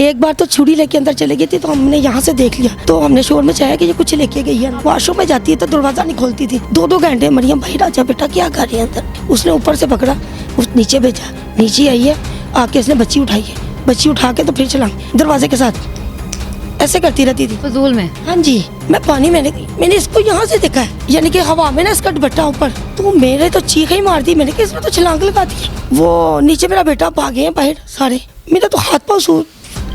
एक बार तो छुरी लेके अंदर चले गई थी, तो हमने यहाँ से देख लिया, तो हमने शोर में चाहा कि ये कुछ लेके गई है। वॉशरूम में जाती है तो दरवाजा नहीं खोलती थी। 2-2 घंटे मरियम भाई राजा बेटा क्या कर रही है अंदर। उसने ऊपर से पकड़ा, उस नीचे भेजा, नीचे आई है, आके उसने बच्ची उठाई है, बच्ची उठा के तो फिर चला दरवाजे के साथ ऐसे करती रहती थी फजूल में। हाँ जी, मैं पानी मैंने इसको यहाँ से देखा है, यानी कि हवा में ना इसका दुपट्टा ऊपर, तो मेरे तो चीख ही मार दी। मैंने कहा इसमें तो छलांग लगा दी। वो नीचे मेरा बेटा भागे हैं बाहर सारे, मेरा तो हाथ पाँव सूर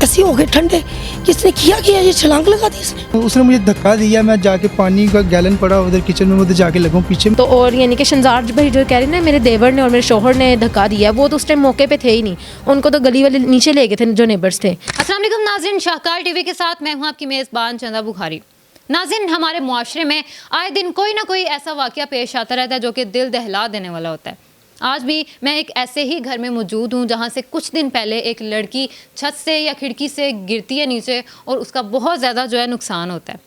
ऐसे हो गए ठंडे। किसने किया ये छलांग लगा दी इसने। उसने मुझे धक्का दिया, मैं जाके पानी का गैलन पड़ा उधर किचन में, उधर जाके लगूँ पीछे। तो और यानी कि शहजाद भाई जो कह रहे हैं ना मेरे देवर ने और मेरे शोहर ने धक्का दिया, वो तो उस टाइम मौके पे थे ही नहीं, उनको तो गली वाले नीचे ले गए थे जो नेबर्स थे। अस्सलाम वालेकुम नाज़रीन, शाहकार टीवी के साथ मैं हूं आपकी मेज़बान चंदा बुखारी। नाज़रीन, हमारे मुआशरे में आए दिन कोई ना कोई ऐसा वाक़या पेश आता रहता है जो कि दिल दहला देने वाला होता है। आज भी मैं एक ऐसे ही घर में मौजूद हूँ जहाँ से कुछ दिन पहले एक लड़की छत से या खिड़की से गिरती है नीचे और उसका बहुत ज़्यादा जो है नुकसान होता है।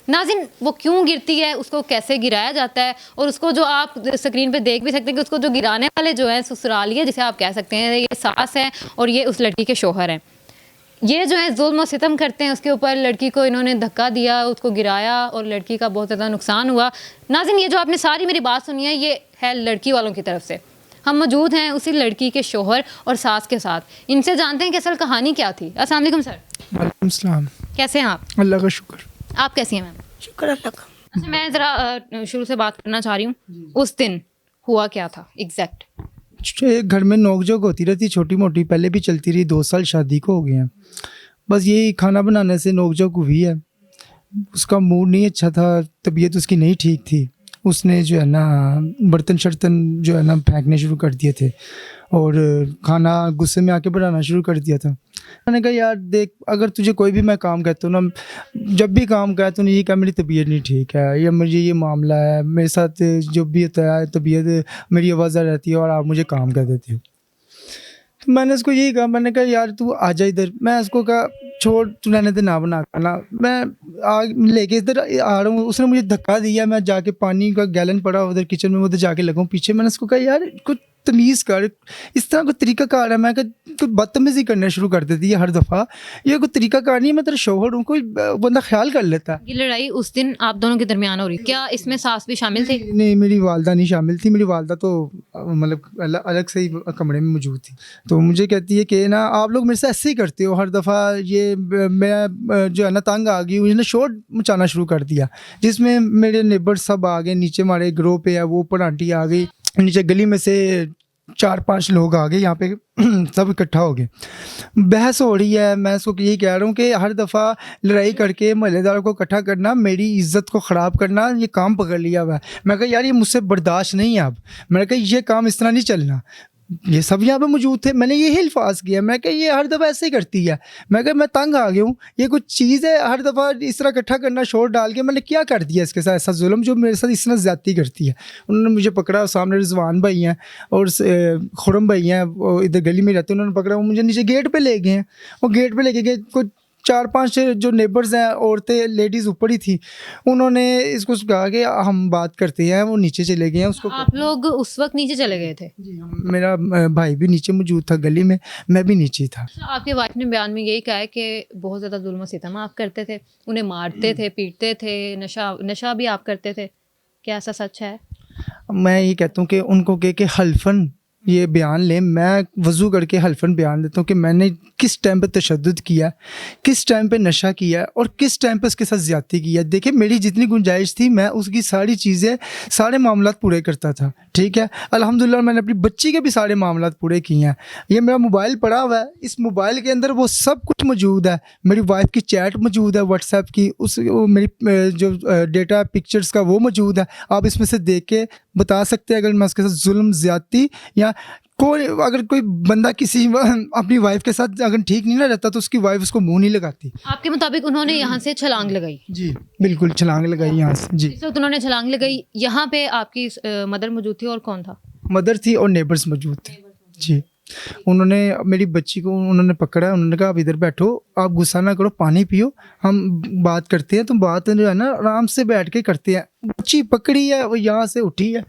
नाज़रीन, वो क्यों गिरती है, उसको कैसे गिराया जाता है, और उसको जो आप स्क्रीन पे देख भी सकते हैं कि उसको जो गिराने वाले जो हैं ससुरालिया जिसे आप कह सकते हैं, ये सास हैं और ये उस लड़की के शोहर हैं। ये जो है जुल्म और सितम करते हैं उसके ऊपर। लड़की को इन्होंने धक्का दिया, उसको गिराया और लड़की का बहुत ज़्यादा नुकसान हुआ। नाज़रीन, ये जो आपने सारी मेरी बात सुनी है ये है लड़की वालों की तरफ से। हम मौजूद हैं उसी लड़की के शोहर और सास के साथ, इनसे जानते हैं कि असल कहानी क्या थी। अस्सलाम वालेकुम सर। वालेकुम सलाम। कैसे हैं आप? अल्लाह का शुक्र। आप कैसी हैं मैम? शुक्र अल्लाह का। अच्छा, मैं ज़रा शुरू से बात करना चाह रही हूँ, उस दिन हुआ क्या था एग्जैक्ट? एक घर में नोकझोंक होती रहती छोटी मोटी, पहले भी चलती रही, 2 साल शादी को हो गए हैं। बस यही खाना बनाने से नोकझोंक हुई है। उसका मूड नहीं अच्छा था, तबीयत उसकी नहीं ठीक थी। उसने जो है ना बर्तन शर्तन जो है ना फेंकने शुरू कर दिए थे और खाना गुस्से में आके बनाना शुरू कर दिया था। मैंने कहा यार देख, अगर तुझे कोई भी मैं काम कहता हूँ ना, जब भी काम कहा तूने ये कहा मेरी तबीयत नहीं ठीक है या मुझे ये मामला है, मेरे साथ जो भी होता है तबीयत मेरी आवाज़ रहती है और आप मुझे काम कह देते हो। तो मैंने उसको यही कहा, मैंने कहा यार तू आ जा इधर। मैं उसको कहा छोड़, तू रहने दे, ना बना खाना, मैं लेके इधर आ रहा हूँ। उसने मुझे धक्का दिया, मैं जाके पानी का गैलन पड़ा उधर किचन में, उधर जाके लगूँ पीछे। मैंने उसको कहा यार कुछ तमीज़ कर, इस तरह कोई तरीका कार है। मैं कोई बदतमीज़ी करना शुरू कर देती है हर दफ़ा, ये कोई तरीका कार नहीं है, मैं तेरा शौहर हूँ, कोई बंदा ख्याल कर लेता है। ये लड़ाई उस दिन आप दोनों के दरमियान हो रही, क्या इसमें सास भी शामिल थी? नहीं, मेरी वालदा नहीं शामिल थी। मेरी वालदा तो मतलब अलग से ही कमरे में मौजूद थी। तो मुझे कहती है कि ना आप लोग मेरे से ऐसे ही करते हो हर दफ़ा, ये मैं जो है ना तंग आ गई, उसने शोर मचाना शुरू कर दिया जिसमें मेरे नेबर सब आ गए। नीचे हमारे ग्रो पे है, वो ऊपर आंटी आ गई, नीचे गली में से 4-5 लोग आ गए, यहाँ पे सब इकट्ठा हो गए, बहस हो रही है। मैं इसको यही कह रहा हूँ कि हर दफ़ा लड़ाई करके महल्लेदारों को इकट्ठा करना, मेरी इज़्ज़त को ख़राब करना, ये काम पकड़ लिया हुआ है। मैं कहा यार ये मुझसे बर्दाश्त नहीं है अब। मैंने कहा ये काम इस तरह नहीं चलना। ये सब यहाँ पे मौजूद थे, मैंने यही अल्फाज किया। मैं कहा ये हर दफ़ा ऐसे ही करती है। मैं कहा मैं तंग आ गया हूँ, ये कुछ चीज़ है हर दफ़ा इस तरह इकट्ठा करना, शोर डाल के। मैंने क्या कर दिया इसके साथ ऐसा जुल्म जो मेरे साथ इस तरह ज़्यादती करती है। उन्होंने मुझे पकड़ा, सामने रिजवान भाई हैं और खुरम भाई हैं, वो इधर गली में रहते हैं, उन्होंने पकड़ा, वो मुझे नीचे गेट पर ले गए हैं। वो गेट पर ले गए, कुछ 4-5 जो नेबर्स हैं, औरतें लेडीज़ ऊपर ही थी, उन्होंने इसको कहा कि हम बात करते हैं। वो नीचे चले गए हैं। उसको आप लोग उस वक्त नीचे चले गए थे? जी, मेरा भाई भी नीचे मौजूद था गली में, मैं भी नीचे था। आपके वाइफ ने बयान में यही कहा है कि बहुत ज़्यादा जुल्म सितम आप करते थे, उन्हें मारते थे, पीटते थे, नशा भी आप करते थे, क्या ऐसा सच है? मैं ये कहता हूँ कि उनको कह के हल्फन ये बयान लें, मैं वज़ू करके हल्फन बयान देता हूँ कि मैंने किस टाइम पे तशद्दुद किया, किस टाइम पे नशा किया और किस टाइम पे उसके साथ ज़्यादती की है। देखिए मेरी जितनी गुंजाइश थी मैं उसकी सारी चीज़ें, सारे मामलात पूरे करता था, ठीक है। अल्हम्दुलिल्लाह मैंने अपनी बच्ची के भी सारे मामलात पूरे किए हैं। ये मेरा मोबाइल पड़ा हुआ है, इस मोबाइल के अंदर वो सब कुछ मौजूद है। मेरी वाइफ की चैट मौजूद है व्हाट्सएप की, मेरी जो डेटा पिक्चर्स का वो मौजूद है। आप इसमें से देख के बता सकते हैं अगर मैं उसके साथ जुल्म, ज़्यादती या कोई, अगर कोई बंदा किसी अपनी वाइफ के साथ अगर ठीक नहीं ना रहता तो उसकी वाइफ उसको मुंह नहीं लगाती। आपके मुताबिक उन्होंने यहाँ से छलांग लगाई? जी बिल्कुल, छलांग लगाई यहाँ से। जी, इस वक्त उन्होंने छलांग लगाई। यहाँ पे आपकी मदर मौजूद थी और कौन था? मदर थी और नेबर्स मौजूद थे। जी, उन्होंने मेरी बच्ची को उन्होंने पकड़ा, उन्होंने कहा आप इधर बैठो, आप गुस्सा ना करो, पानी पियो, हम बात करते हैं। तो बात जो है ना आराम से बैठ के करते हैं। बच्ची पकड़ी है, वो यहाँ से उठी है,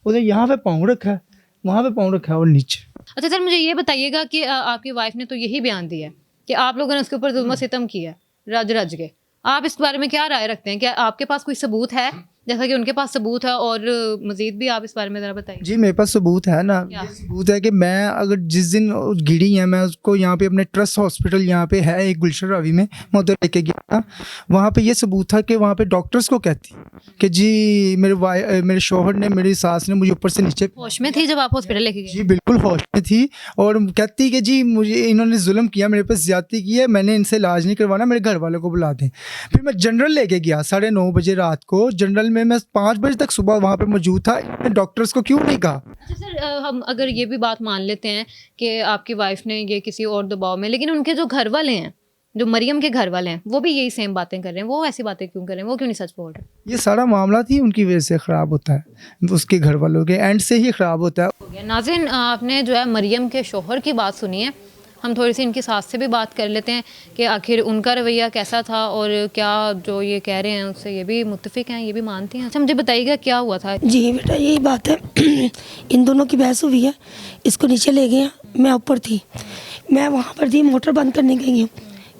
उधर यहाँ पे पाँव रखा है, वहाँ पे पाँव रखा है और नीचे। अच्छा सर, मुझे ये बताइएगा कि आपकी वाइफ ने तो यही बयान दिया है कि आप लोगों ने उसके ऊपर जुल्म सितम किया रज रज के। आप इस बारे में क्या राय रखते हैं? क्या आपके पास कोई सबूत है, जैसा कि उनके पास सबूत है, और मजीद भी आप इस बारे में ज़रा बताइए। जी मेरे पास सबूत है ना, क्या? ये सबूत है कि मैं अगर जिस दिन गिरी है, मैं उसको यहाँ पे अपने ट्रस्ट हॉस्पिटल यहाँ पे है एक गुलशन रावी में, मैं उधर लेके गया था। वहाँ पे ये सबूत था कि वहाँ पे डॉक्टर्स को कहती कि जी मेरे शोहर ने, मेरी सास ने मुझे ऊपर से नीचे, होश में थी जब आप हॉस्पिटल लेके गए? जी बिल्कुल होश में थी, और कहती कि जी मुझे इन्होंने जुल्म किया, मेरे पे ज्यादती की है, मैंने इनसे इलाज नहीं करवाना, मेरे घर वालों को बुला दें। फिर मैं जनरल लेके गया 9:30 बजे रात को। जनरल में मैं 5 बजे तक सुबह वहाँ पे मौजूद था। डॉक्टर्स को क्यों नहीं कहा? अच्छा सर, हम अगर ये भी बात मान लेते हैं कि आपकी वाइफ ने ये किसी और दबाव में, लेकिन उनके जो घर वाले हैं, जो मरियम के घर वाले हैं, वो भी यही सेम बातें कर रहे हैं, वो ऐसी बातें क्यों कर रहे हैं? वो क्यों नहीं सच बोल रहे? ये सारा मामला थी उनकी वजह से ख़राब होता है, उसके घर वालों के एंड से ही ख़राब होता है। हो गया। नाज़रीन, आपने जो है मरियम के शोहर की बात सुनी है, हम थोड़ी सी इनकी सास से भी बात कर लेते हैं कि आखिर उनका रवैया कैसा था, और क्या जो ये कह रहे हैं उससे ये भी मुत्तफिक हैं, ये भी मानती हैं। अच्छा मुझे बताइएगा क्या हुआ था? जी बेटा यही बात है। इन दोनों की बहस हुई है, इसको नीचे ले गए, मैं ऊपर थी, मैं वहाँ पर थी, मोटर बंद करने गई हूँ,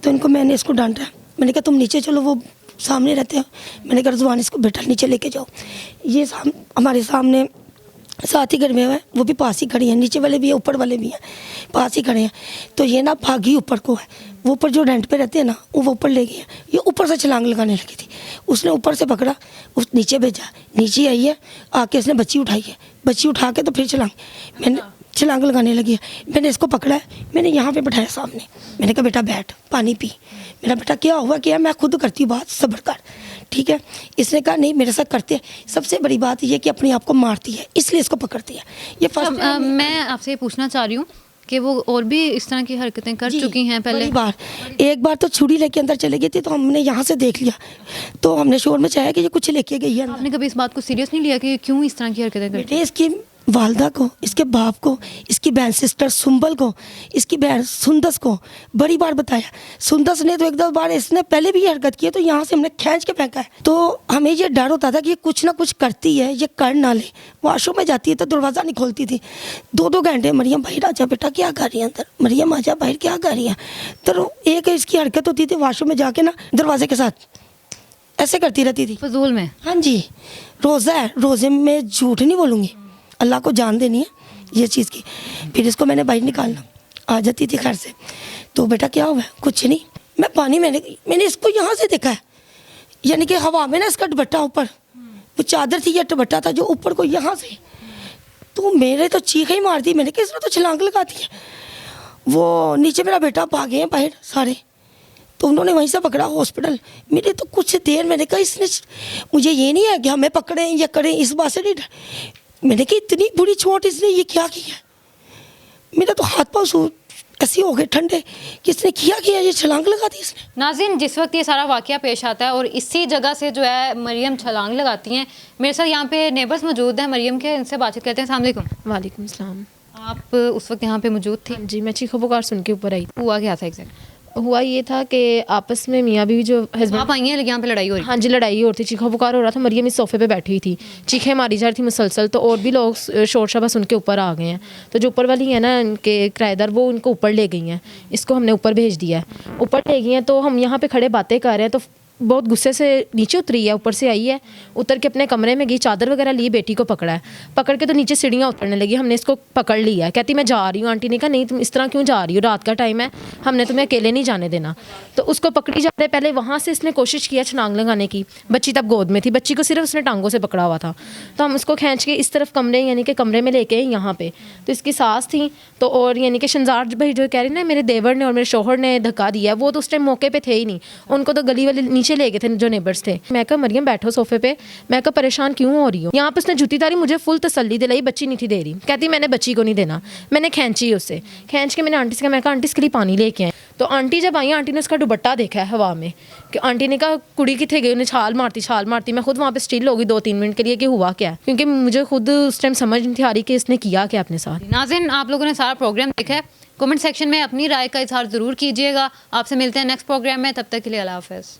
तो इनको मैंने इसको डांटा, मैंने कहा तुम नीचे चलो, वो सामने रहते हो, मैंने कहा रिजवान इसको बेटा नीचे लेके जाओ। ये हमारे सामने साथ ही घर में है, वो भी पास ही खड़ी हैं, नीचे वाले भी हैं ऊपर वाले भी हैं, पास ही खड़े हैं। तो ये ना भागी ऊपर को है, वो ऊपर जो रेंट पे रहते हैं ना, वो ऊपर ले गई है, ये ऊपर से छलांग लगाने लगी थी, उसने ऊपर से पकड़ा, उस नीचे भेजा, नीचे आई है, आके इसने बच्ची उठाई है, बच्ची उठा के तो फिर मैंने छलांग लगाने लगी है। मैंने इसको पकड़ा है, मैंने यहाँ पे बैठाया सामने, मैंने कहा बेटा बैठ, पानी पी। मेरा बेटा क्या हुआ, क्या मैं खुद करती हूँ बात, सब्र कर, ठीक है। इसने कहा नहीं मेरे साथ करते हैं। सबसे बड़ी बात ये कि अपने आप को मारती है, इसलिए इसको पकड़ती है। ये फर्स्ट मैं आपसे ये पूछना चाह रही हूँ कि वो और भी इस तरह की हरकतें कर चुकी हैं पहले? एक बार तो छुरी लेके अंदर चले गई थी, तो हमने यहाँ से देख लिया, तो हमने शोर में चाहा कि ये कुछ लेके गई है। आपने कभी इस बात को सीरियस नहीं लिया कि क्यों इस तरह की हरकतें करती है? इसकी वालदा को, इसके बाप को, इसकी बहन सिस्टर सुंबल को, इसकी बहन सुंदस को बड़ी बार बताया। सुंदस ने तो एक दो बार, इसने पहले भी ये हरकत की है, तो यहाँ से हमने खींच के फेंका है। तो हमें ये डर होता था कि ये कुछ ना कुछ करती है, ये कर ना ले। वॉशरूम में जाती है तो दरवाज़ा नहीं खोलती थी, 2-2 घंटे मरियम बाहर आजा बेटा क्या कर रही है अंदर, मरियम आजा बाहर क्या कर रही है। तो एक इसकी हरकत होती थी वॉशरूम में जाके ना दरवाजे के साथ ऐसे करती रहती थी फजूल में। हाँ जी, रोज़ा है, रोज़े में झूठ नहीं बोलूँगी, अल्लाह को जान देनी है ये चीज़ की। फिर इसको मैंने बाहर निकालना, आ जाती थी घर से, तो बेटा क्या हुआ, कुछ नहीं, मैं पानी मैंने इसको यहाँ से देखा है, यानी कि हवा में ना इसका दुपट्टा ऊपर, वो चादर थी या दुपट्टा था जो ऊपर को यहाँ से, तो मेरे तो चीख ही मार दी। मैंने कहा इसने तो छलांग लगाती है। वो नीचे मेरा बेटा भागे हैं बाहर सारे, तो उन्होंने वहीं से पकड़ा हॉस्पिटल। मेरे तो कुछ देर मैंने कहा इसने, मुझे ये नहीं है कि हमें पकड़ें या करें, इस बात से नहीं। मैंने कहा इतनी बुरी चोट इसने ये क्या किया, मेरा तो हाथ पाँव ऐसे हो गए ठंडे कि इसने किया ये छलांग लगा दी इसने। नाज़रीन, जिस वक्त ये सारा वाक़या पेश आता है और इसी जगह से जो है मरियम छलांग लगाती हैं, मेरे साथ यहाँ पे नेबर्स मौजूद हैं मरियम के, इनसे बातचीत करते हैं। अस्सलाम वालेकुम। वालेकुम सलाम। आप उस वक्त यहाँ पे मौजूद थी? जी मैं चीखो पुकार सुन के ऊपर आई। हुआ क्या था एग्जैक्ट? हुआ ये था कि आपस में मियाँ बीवी जो हस्बैंड, आप आई हैं यहाँ पे लड़ाई हो रही? हाँ जी लड़ाई हो रही थी, चीखा पुकार हो रहा था। मरियम इस सोफे पे बैठी हुई थी, चीखें मारी जा रही थी मुसलसल, तो और भी लोग शोर शराबा सुन के ऊपर आ गए हैं। तो जो ऊपर वाली है ना इनके किराएदार, वो उनको ऊपर ले गई हैं, इसको हमने ऊपर भेज दिया है। ऊपर ले गई हैं तो हम यहाँ पे खड़े बातें कर रहे हैं, तो बहुत गुस्से से नीचे उतरी है, ऊपर से आई है, उतर के अपने कमरे में गई, चादर वगैरह ली, बेटी को पकड़ा है, पकड़ के तो नीचे सीढ़ियाँ उतरने लगी। हमने इसको पकड़ लिया है, कहती मैं जा रही हूँ। आंटी ने कहा नहीं तुम इस तरह क्यों जा रही हो, रात का टाइम है, हमने तुम्हें अकेले नहीं जाने देना। तो उसको पकड़ी जा रहे, पहले वहाँ से इसने कोशिश किया छलांग लगाने की, बच्ची तब गोद में थी, बच्ची को सिर्फ उसने टांगों से पकड़ा हुआ था। तो हम उसको खींच के इस तरफ कमरे, यानी कि कमरे में लेके यहाँ पे, तो इसकी सास थी, तो और यानी कि शंजार भाई जो कह रही ना मेरे देवर ने और मेरे शोहर ने धक्का दिया, वो तो उस टाइम मौके पे थे ही नहीं, उनको तो गली वाले नीचे ले गए थे जो नेबर्स थे। मैं कहा मरियम बैठो सोफे पे, मैं कहा परेशान क्यों हो रही हो। यहाँ पे उसने जूती तारी, मुझे फुल तसल्ली दिलाई, बच्ची नहीं थी दे रही, कहती मैंने बच्ची को नहीं देना। मैंने खींची उससे, खींच के मैंने आंटी से कहा, मैं कहा आंटी इसके लिए पानी लेके आए। तो आंटी जब आई, आंटी ने उसका दुपट्टा देखा है हवा में, कि आंटी ने कहा कुड़ी किथे गई, उन्हें छाल मारती। मैं खुद वहाँ पे स्टिल हो गई 2-3 मिनट के लिए कि हुआ क्या, क्योंकि मुझे खुद उस टाइम समझ नहीं थी आ रही कि इसने किया क्या अपने साथ। नाज़रीन, आप लोगों ने सारा प्रोग्राम देखा है, कमेंट सेक्शन में अपनी राय का इजहार ज़रूर कीजिएगा। आपसे मिलते हैं नेक्स्ट प्रोग्राम में, तब तक के लिए अल्लाह हाफ़िज़।